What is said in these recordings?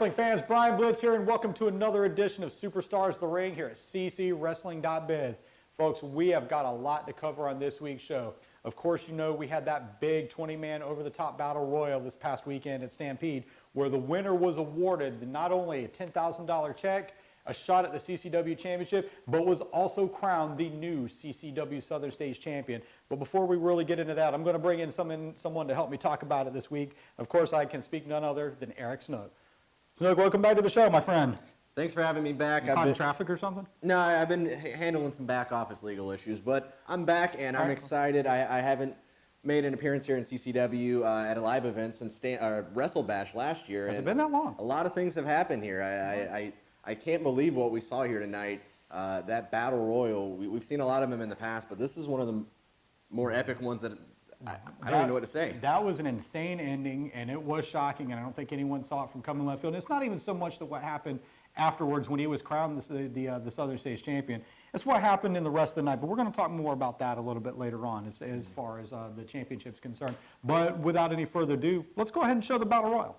wrestling fans, Brian Blitz here, and welcome to another edition of Superstars of the Ring here at ccwrestling.biz. Folks, we have got a lot to cover on this week's show. Of course, you know we had that big 20-man over-the-top battle royal this past weekend at Stampede, where the winner was awarded not only a $10,000 check, a shot at the CCW Championship, but was also crowned the new CCW Southern States Champion. But before we really get into that, I'm going to bring in someone to help me talk about it this week. Of course, I can speak none other than Eric Snook. Snook, welcome back to the show, my friend. Thanks for having me back. You caught in traffic or something? No, I've been handling some back office legal issues, but I'm back and I'm excited. I haven't made an appearance here in CCW at a live event since Wrestle Bash last year. Has it been that long? A lot of things have happened here. I can't believe what we saw here tonight. That battle royal, we've seen a lot of them in the past, but this is one of the more epic ones that I don't even know what to say. That was an insane ending, and it was shocking, and I don't think anyone saw it from coming left field. And it's not even so much that what happened afterwards when he was crowned the Southern States Champion. It's what happened in the rest of the night, but we're going to talk more about that a little bit later on as far as the championship's concerned. But without any further ado, let's go ahead and show the battle royal.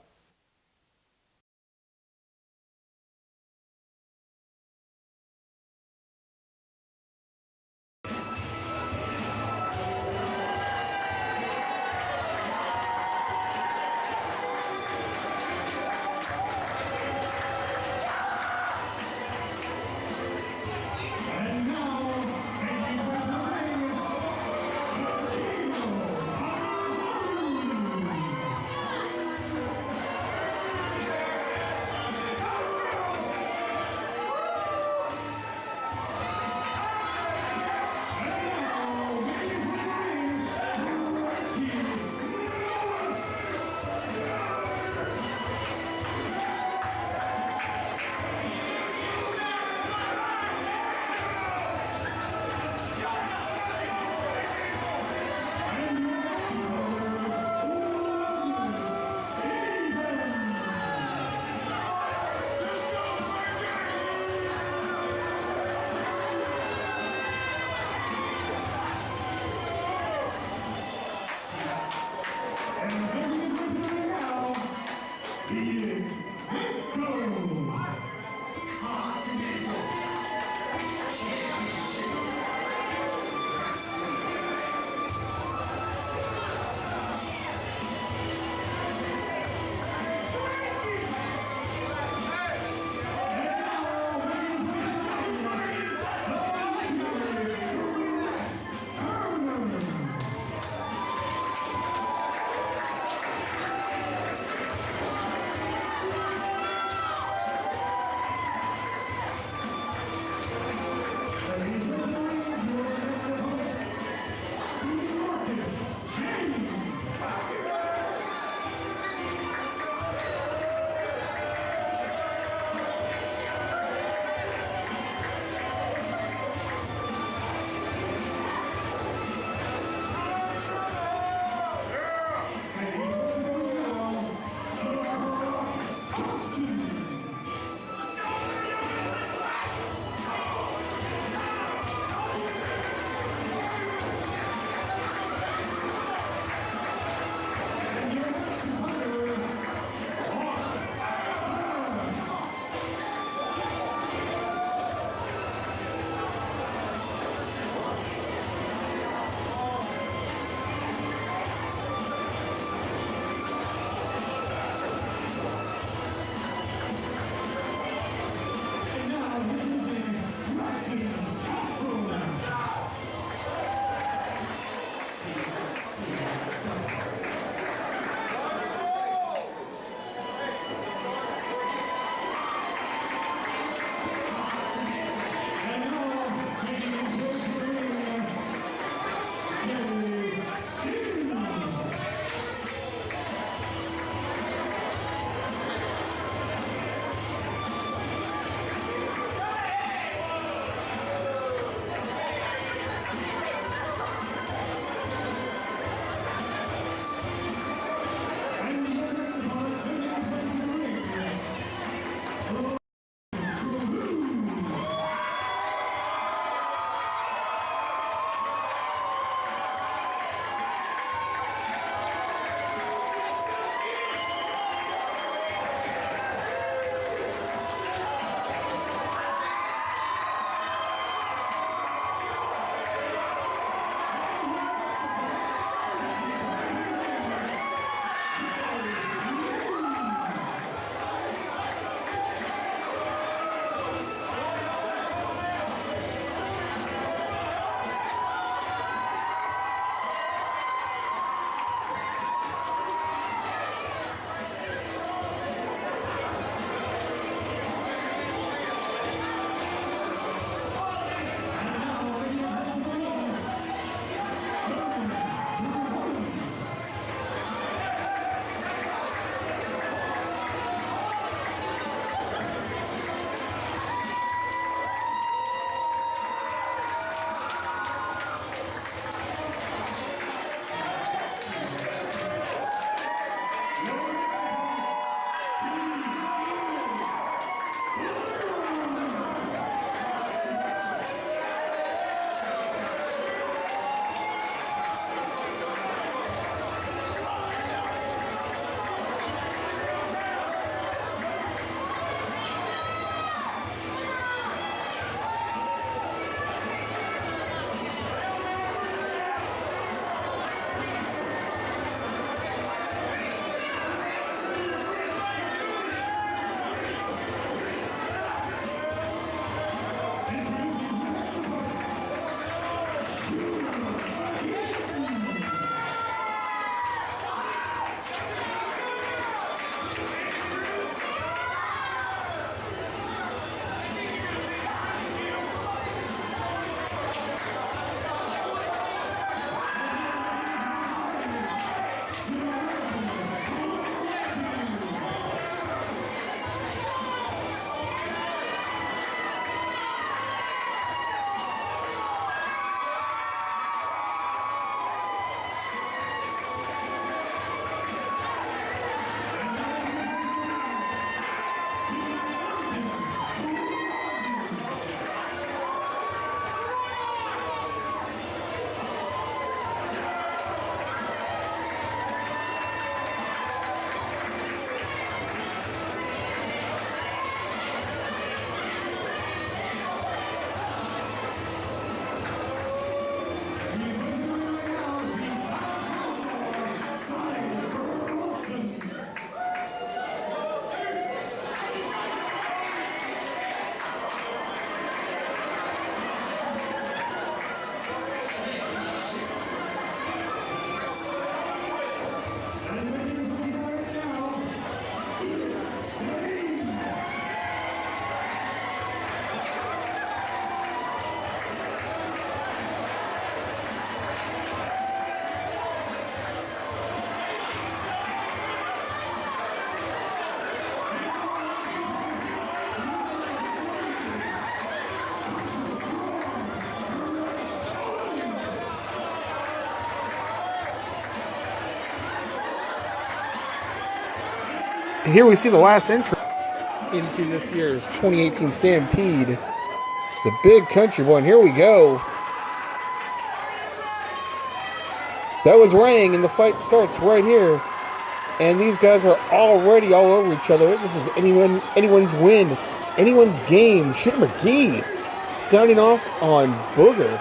Continental Championship Wrestling. here we see the last entry into this year's 2018 Stampede. The big country boy, and here we go. That was Rang, and the fight starts right here. And these guys are already all over each other. This is anyone's win, anyone's game. Shooter McGee sounding off on Booger.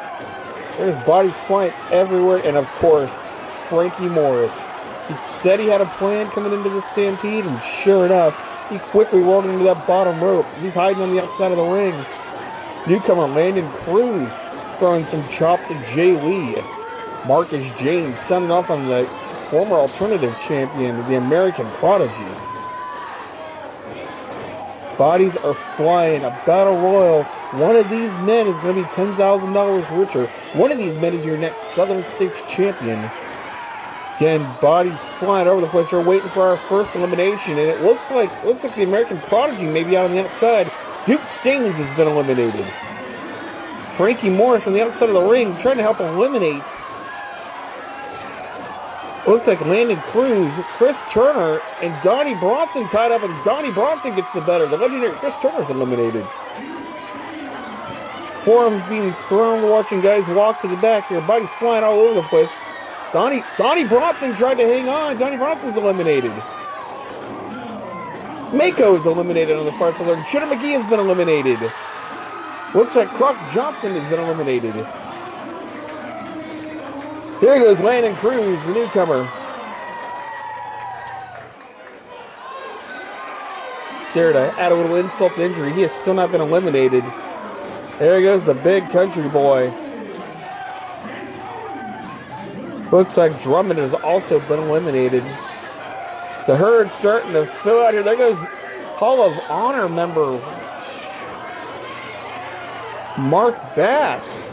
There's bodies flying everywhere, and of course, Frankie Morris. He said he had a plan coming into the Stampede, and sure enough, he quickly rolled into that bottom rope. He's hiding on the outside of the ring. Newcomer Landon Cruz throwing some chops at Jay Lee. Marcus James sounding off on the former alternative champion, the American Prodigy. Bodies are flying. A battle royal. One of these men is going to be $10,000 richer. One of these men is your next Southern States champion. Again, bodies flying over the place. We're waiting for our first elimination, and it looks like the American Prodigy may be out on the outside. Duke Stalins has been eliminated. Frankie Morris on the outside of the ring trying to help eliminate. Looks like Landon Cruz, Chris Turner, and Donnie Bronson tied up, and Donnie Bronson gets the better. The legendary Chris Turner is eliminated. Forearms being thrown, watching guys walk to the back here. Bodies flying all over the place. Donnie Bronson tried to hang on. Donnie Bronson's eliminated. Mako is eliminated on the far side. Shooter McGee has been eliminated. Looks like Croc Johnson has been eliminated. Here goes Landon Cruz, the newcomer. There to add a little insult to injury. He has still not been eliminated. There goes the big country boy. Looks like Drummond has also been eliminated. The herd starting to fill out here. There goes Hall of Honor member Mark Bass.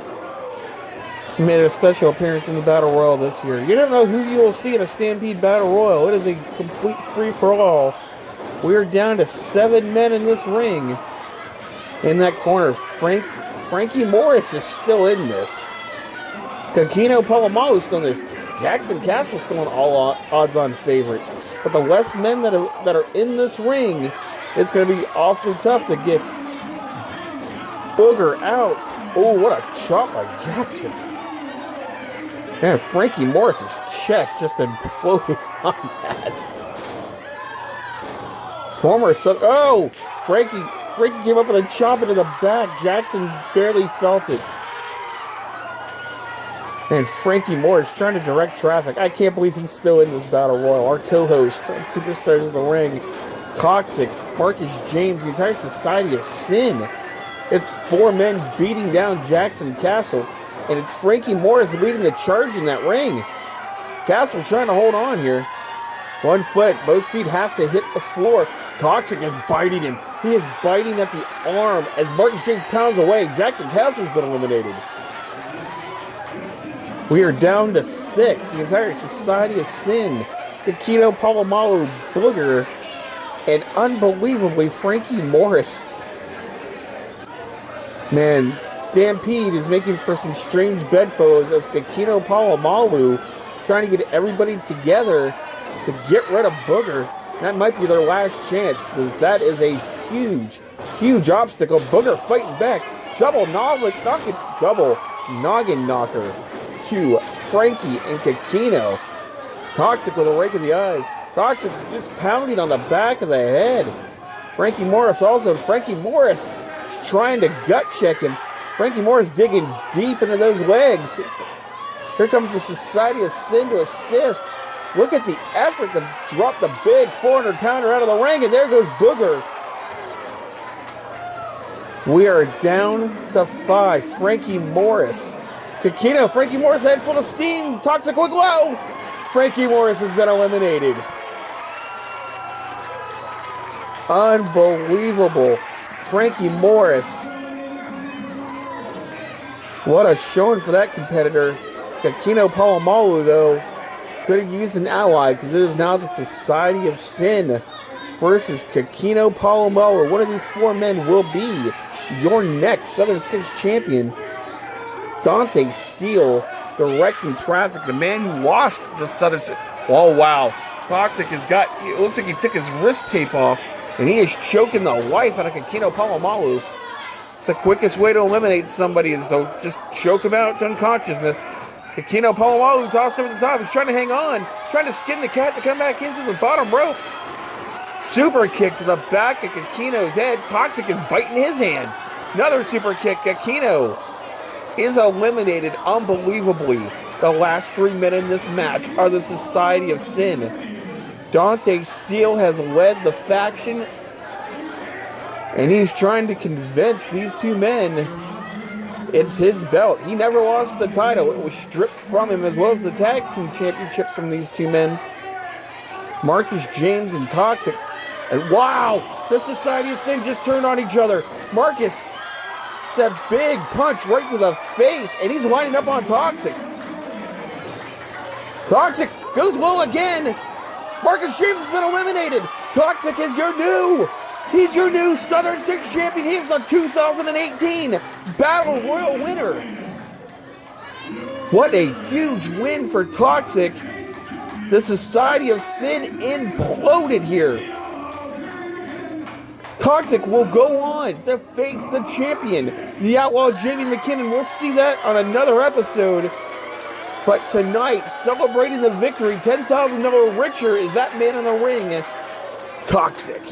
He made a special appearance in the Battle Royal this year. You don't know who you will see in a Stampede Battle Royal. It is a complete free-for-all. We are down to 7 men in this ring. In that corner, Frankie Morris is still in this. Kakino Palomalu still in this. Jackson Castle still an all odds-on favorite. But the less men that are in this ring, it's going to be awfully tough to get Booger out. Oh, what a chop by Jackson. Man, Frankie Morris's chest just imploded on that. Frankie came up with a chop into the back. Jackson barely felt it. And Frankie Morris trying to direct traffic. I can't believe he's still in this Battle Royal. Our co-host on Superstars of the Ring. Toxic, Marcus James, the entire Society of Sin. It's 4 men beating down Jackson Castle. And it's Frankie Morris leading the charge in that ring. Castle trying to hold on here. 1 foot, both feet have to hit the floor. Toxic is biting him. He is biting at the arm as Marcus James pounds away. Jackson Castle's been eliminated. We are down to 6. The entire Society of Sin. Kakino Palomalu, Booger, and unbelievably Frankie Morris. Man, Stampede is making for some strange bedfellows as Kakino Palomalu trying to get everybody together to get rid of Booger. That might be their last chance, because that is a huge, huge obstacle. Booger fighting back. Double noggin knocker to Frankie and Kakino. Toxic with a rake of the eyes. Toxic just pounding on the back of the head. Frankie Morris also. Frankie Morris is trying to gut check him. Frankie Morris digging deep into those legs. Here comes the Society of Sin to assist. Look at the effort to drop the big 400-pounder out of the ring, and there goes Booger. We are down to 5. Frankie Morris. Kakino, Frankie Morris head full of steam. Toxic with low. Frankie Morris has been eliminated. Unbelievable. Frankie Morris. What a showing for that competitor. Kakino Palomalu, though, could have used an ally, because it is now the Society of Sin versus Kakino Palomalu. One of these 4 men will be your next Southern States champion. Dante Steele directing traffic, the man who lost the Southern States. Oh, wow. Toxic has got, it looks like he took his wrist tape off, and he is choking the life out of Kikino Palomalu. It's the quickest way to eliminate somebody is to just choke him out to unconsciousness. Kikino Palomalu tosses him at the top. He's trying to hang on, trying to skin the cat to come back into the bottom rope. Super kick to the back of Kikino's head. Toxic is biting his hands. Another super kick. Kikino is eliminated unbelievably. The last 3 men in this match are the Society of Sin. Dante Steele has led the faction, and he's trying to convince these two men it's his belt. He never lost the title. It was stripped from him, as well as the tag team championships from these two men. Marcus James and Toxic. And wow, the Society of Sin just turned on each other. Marcus, that big punch right to the face, and he's lining up on Toxic. Toxic goes low again. Marcus James has been eliminated. Toxic is he's your new Southern States champion. He is the 2018 Battle Royal winner. What a huge win for Toxic. The Society of Sin imploded here. Toxic will go on to face the champion, the Outlaw Jamie McKinnon. We'll see that on another episode. But tonight, celebrating the victory, $10,000 richer is that man in the ring, Toxic.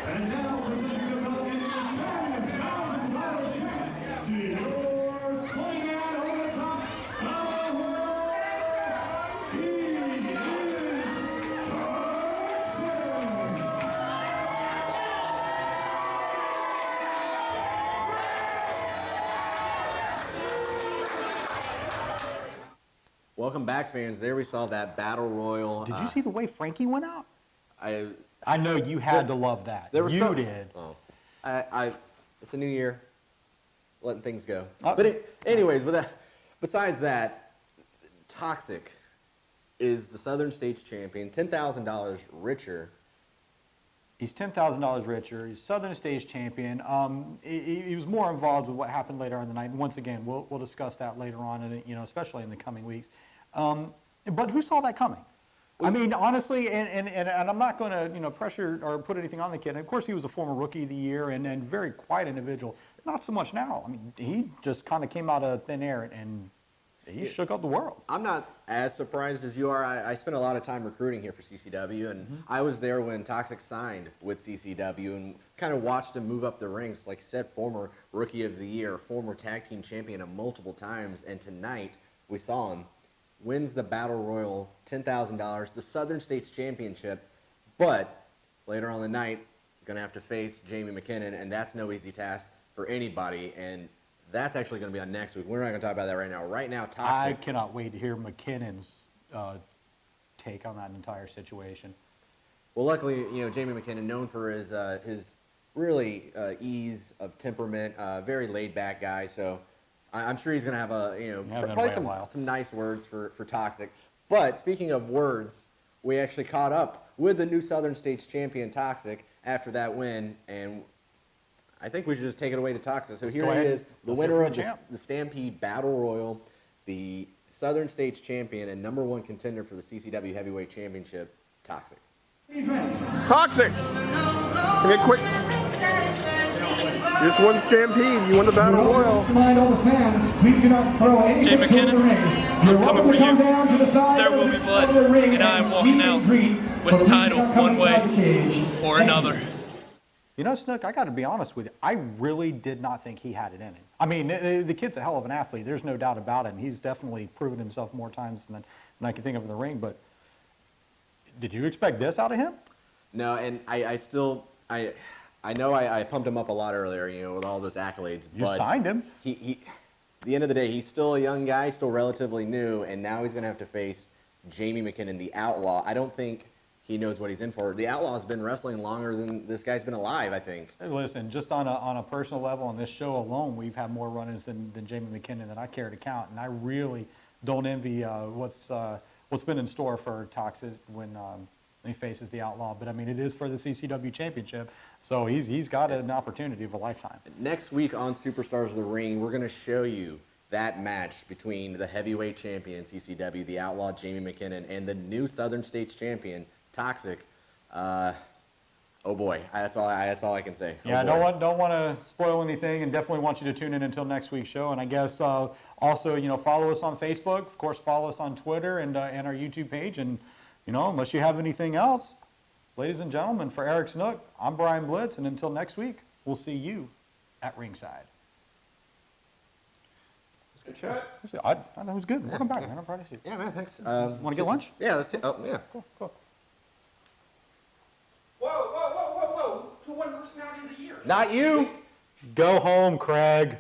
And now presenting the belt in $10,000 check to your 20-man over the top of the world. He is Toxic. Welcome back, fans. There we saw that battle royal. Did you see the way Frankie went out? I I know you had to love that. There was You some- did. Oh, it's a new year, letting things go. Oh. But anyways, besides that, Toxic is the Southern States champion, $10,000 richer. He's $10,000 richer. He's Southern States champion. He was more involved with what happened later on in the night. And once again, we'll discuss that later on, especially in the coming weeks. But who saw that coming? I mean, honestly, and I'm not going to pressure or put anything on the kid. And of course, he was a former Rookie of the Year and very quiet individual. Not so much now. I mean, he just kind of came out of thin air and he shook up the world. I'm not as surprised as you are. I spent a lot of time recruiting here for CCW, and I was there when Toxic signed with CCW and kind of watched him move up the ranks. Like I said, former Rookie of the Year, former tag team champion multiple times, and tonight we saw him wins the Battle Royal, $10,000, the Southern States Championship, but later on the night, going to have to face Jamie McKinnon, and that's no easy task for anybody, and that's actually going to be on next week. We're not going to talk about that right now. Right now, I Toxic. cannot wait to hear McKinnon's take on that entire situation. Well, luckily, Jamie McKinnon, known for his really ease of temperament, very laid-back guy, so I'm sure he's going to have probably some nice words for Toxic. But speaking of words, we actually caught up with the new Southern States champion, Toxic, after that win, and I think we should just take it away to Toxic. So here he is, the winner of the Stampede Battle Royal, the Southern States champion and #1 contender for the CCW Heavyweight Championship, Toxic. Toxic! Give me a quick. You just won Stampede. You won the Battle Royal. Remind all the fans, please do not throw any Jay foot towards the McKinnon, ring. I'm You're coming welcome for to come you. down to the side There will be blood, of the ring and I am walking out with the title one way or another. Snook, I got to be honest with you. I really did not think he had it in him. I mean, the kid's a hell of an athlete. There's no doubt about it. And he's definitely proven himself more times than I can think of in the ring. But did you expect this out of him? No, and I know I pumped him up a lot earlier, with all those accolades. You but signed him. He, at the end of the day, he's still a young guy, still relatively new, and now he's going to have to face Jamie McKinnon, the Outlaw. I don't think he knows what he's in for. The Outlaw's been wrestling longer than this guy's been alive, I think. Hey, listen, just on a personal level, on this show alone, we've had more run-ins than Jamie McKinnon that I care to count, and I really don't envy what's what's been in store for Toxic when he faces the Outlaw. But I mean, it is for the CCW Championship, so he's got an opportunity of a lifetime. Next week on Superstars of the Ring, we're going to show you that match between the heavyweight champion in CCW, the Outlaw Jamie McKinnon, and the new Southern States champion Toxic. Oh boy, that's all I can say. Yeah, boy. don't want to spoil anything, and definitely want you to tune in until next week's show. And I guess also, follow us on Facebook. Of course, follow us on Twitter and our YouTube page. And unless you have anything else, ladies and gentlemen, for Eric Snook, I'm Brian Blitz, and until next week, we'll see you at ringside. That's a good show. That was good. Welcome back, man. I'm proud of you. Yeah, man, thanks. Want to get lunch? Yeah, let's see. Oh, yeah. Cool. Whoa. Who won Personality of the Year? Not you. Go home, Craig.